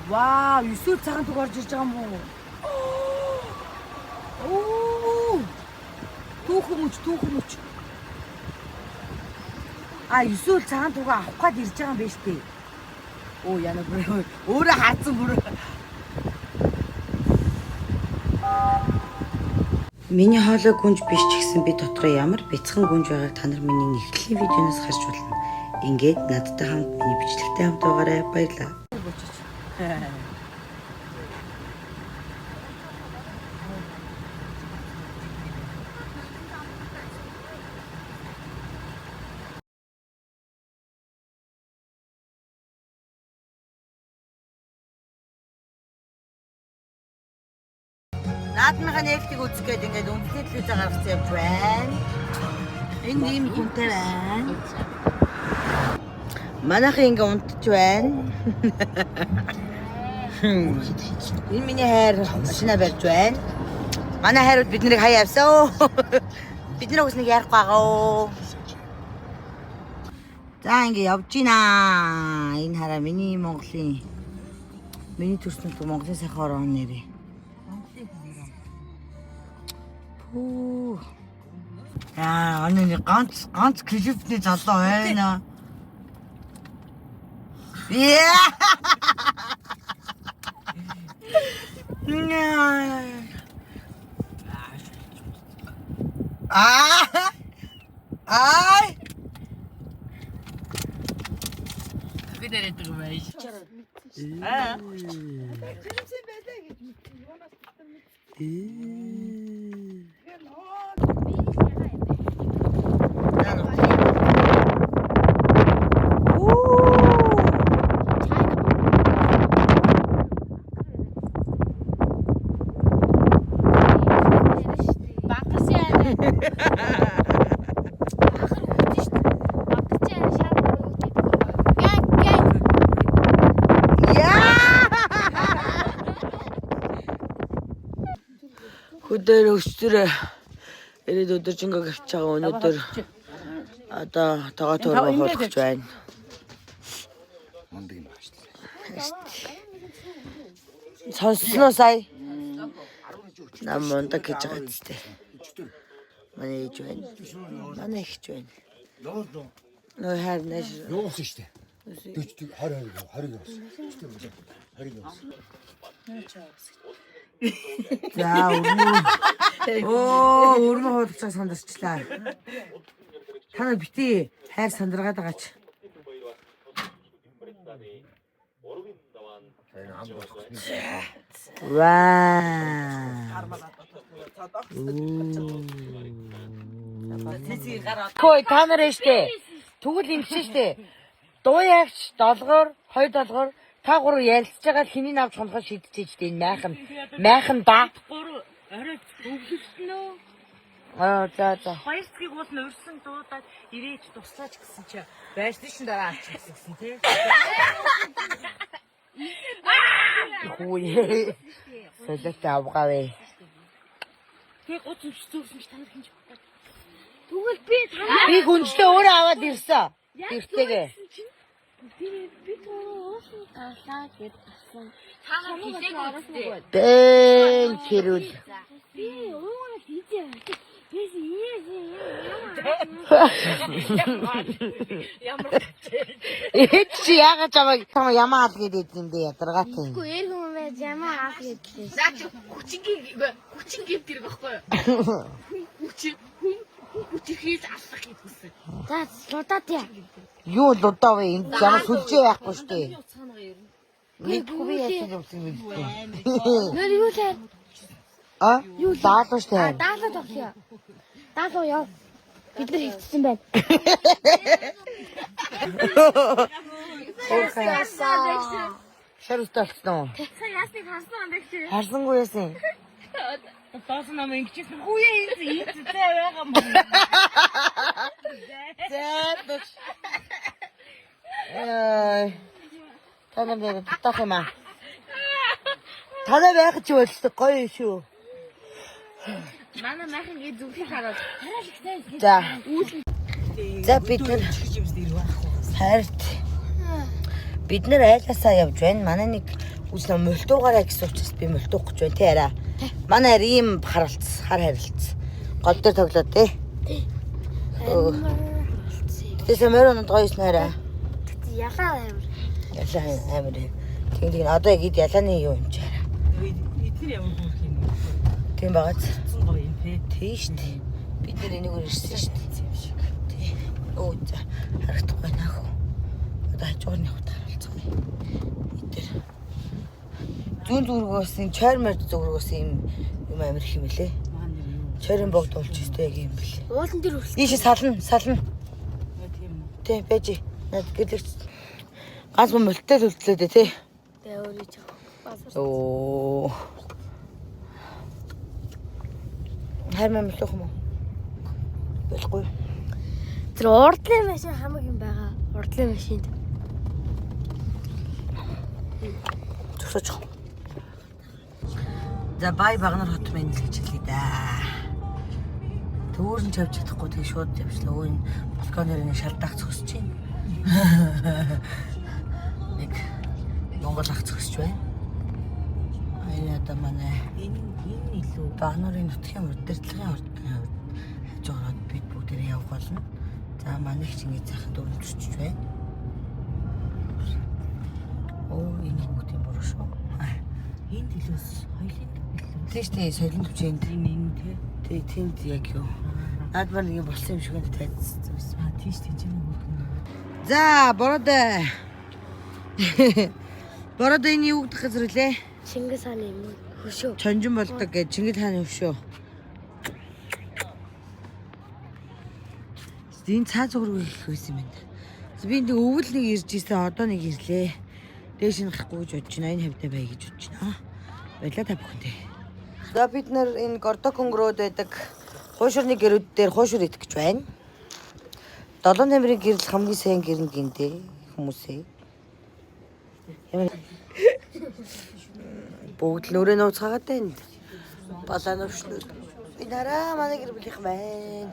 Вау, 9 цагаан туг орж ирж байгаа юм уу? Оо! Түүх. А 9 цагаан туг авах гээд ирж байгаа юм байна шүү дээ. Оо яна бүр өөрөө хаацсан бүр. Миний хоолой гүнж биш ч гэсэн би дотроо ямар бяцхан гүнж байгааг та нар миний нэвтрлийн видеоноос харж болно. Ингээд надтай хамт миний бичлэгтэй хамт байгаарай. Баярлалаа. Наадмынхаа нефтийг үзэх гээд ингээд үндэсний телевизээр гаргацсан явж байна. Энэ ийм хүнтэй байна. Манайхан ингээд унтж байна. Энэ миний хайр машина барьж байна. Манай хайрууд бид нарыг хаяа явсан. Бид нар үснэг ярихгүй байгаа. За ингээд явж байна. Энэ хараа миний Монголын миний төрсөн Монголын сайхан орон нэрээ. Яа, энэ ганц клипний залуу байна. Яа. Ай. Кыдэрэтэг байж. Аа. Өдөр өстөр ирээд өдөржингөө гавч байгаа өнөөдөр одоо тоогоо төрөө хоолгож байна. Мондөг юм байна. Сонсноо сая. Нам мондөг гэж байгаа ч тийм. Манай ээж байна. Манай ихч байна. Нөө харнаш. Юус штэ. 40 20. За өрмө хуудалцаа сандарчлаа. Та нар бити хайр сандаргаад байгаач. Ваа. Хөөе та нар штэ. Тэгвэл юм штэ. Дуу ягч 7-гоор 2 7-гоор та гурав ярилцж байгаа хэнийг авч хонохоо шийдчихэж дээ майхан да. Гурав орой өвлөснө. За. Хоёр цагийг уул нь урьсан дуудаад ирээч туслаач гэсэн чи байшин шин дараа авчих гэсэн тий. Хөөе. Солиот авгавэ. Тэг гоц зүгсэн чи та нар хинж багтаа. Тэгвэл би гүнжлээ өөрөө аваад ирсэн. Иртэйгээ. Би тоосон талаа гэж басан. Та хийдэг үү? Бэн хэрүүл. Би уугаа хийжээ. Ямар чи яагаад чамаа ямаа аль гэдэг юм бэ ядаргаатай. Үгүй эр хүмүүс байж ямаа аль гэдэг. Наа чи хүчин гэмтэр байхгүй юу? Хүчихээс алах гэдгсэн. За лудаад яа. Юу лудаа вэ? Энд ямар сүлжээ байхгүй шүү дээ. Мэдгүй би яасан юм бэ? Юу лээ? А? Даалгаш таа. Даалгад авъя. Даалгав яа. Бид нар хийчихсэн байна. Шарус талцсан уу? Яасныг харсан юм бэ чи? Харсангүй яасан. Тоосон нам ингэчихсэн. Хүүе энэ зэтэй байгаа юм. Зэт. Танаа татах юм аа. Танаа байх ч болтой гоё шүү. Манай майхан гээ зүгхийг хараад. Хараа л ихтэй. За бид нар харт Бид нэр айлаасаа явж байна. Манай нэг үснэ мөлтуугаараа гэсэн учраас би мөлтуух гэж байна тий арай. Манай ийм харалц, хар харилц. Гол дээр тоглоод тий. Тэсэ мөрөнд гоёс нэрэ. Ялаа амар. Ялаа амар. Тэг одоо яг ялааны юу юм чи арай. Эдгээр ямар хөөх юм. Тийм багац. Гоё юм тий. Тийш тий. Бид нэр энийг ирсэн шүү дээ. Тий. Оо за харагдахгүй наа хөө. Одоо хажуугаар нь явах харилцгаа. Эдгээр. Зүүн зүргээс энэ чойрмор зүргээс юм амар их юм лээ. Чойрын богд болж өстэй яг юм бэлээ. Уулан дээр хүрсэн. Ийш сална. Тийм үү. Тий байж. Над гэлэгч. Ганц мөлтөд үлдлээ дээ тий. Тэгээ өөрөө ч базар. Оо. Хармаа мөлөх юм уу? Болохгүй. Тэр урдлын машин хамаг юм байгаа. Урдлын машинд. Тусаач. За бай багнар хот мэн л гэж хэлээ да. Төөрн ч авч чадахгүй тэгээ шууд явчлаа. Өө энэ балконоор нэг шалдаах зөксөж байна. Нэг Монгол ах зөксөж байна. Аяа да манай Энэ илүү багнарын нутгийн урд дэртлэгийн урдны хажуураад бид бүгдээ явах болно. За манай их чиний цахын дөрөв төсчж байна. Оо энэ бүгд юм буруу шүү. энд илүүс хоёлын илүү. Тийш тий соёлын төвчөнд Энэ тий. тий тэнд яг юу. Наад маань ингэ болсон юм шиг энэ тайцсан байсан. Тийш тийч юм уу. За бороо. Бороо энэ юу гэдэг газар лээ? Чингис хааны юм хөшөө. Чонжин болдог гэж Чингис хааны хөшөө. Энэ цаа зүгрүү их байсан юм байна. Би энэ өвөл нэг ирж ийсэн одоо нэг ирлээ. Дээш нь гарахгүй гэж бодож байна. Энэ хавьтай бай гэж бодож байна. Баялаа та бүхэндээ. За бид нар энэ Гордокон руу байдаг хуушурны гэрүүд дээр хуушур идэх гэж байна. 7 номерын гэрэл хамгийн сайн гэрэн гиндээ хүмүүсээ. Ямар бүгд л өрөө нууцгаагаад байна. Балаа навшлууд. Би нараа манай гэр бүлийнх байна.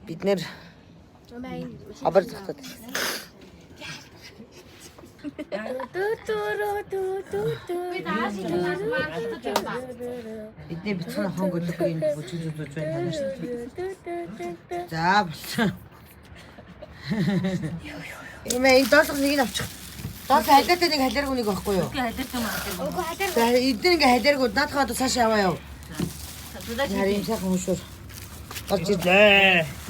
Бид нэр абар захтаад. Бидний бицхан хонгодлох юм бүжиглүүлж байна шүү дээ. За болсон. Имээ доолго нэг нь авчих. Доолго халиатай нэг халиаргүй нэг байхгүй юу? Үгүй халиар. За эдгээр ингээ халиаргүй наадхаа одоо цааш яваа яв. Харин сайхан хөшөр. Болж ирлээ.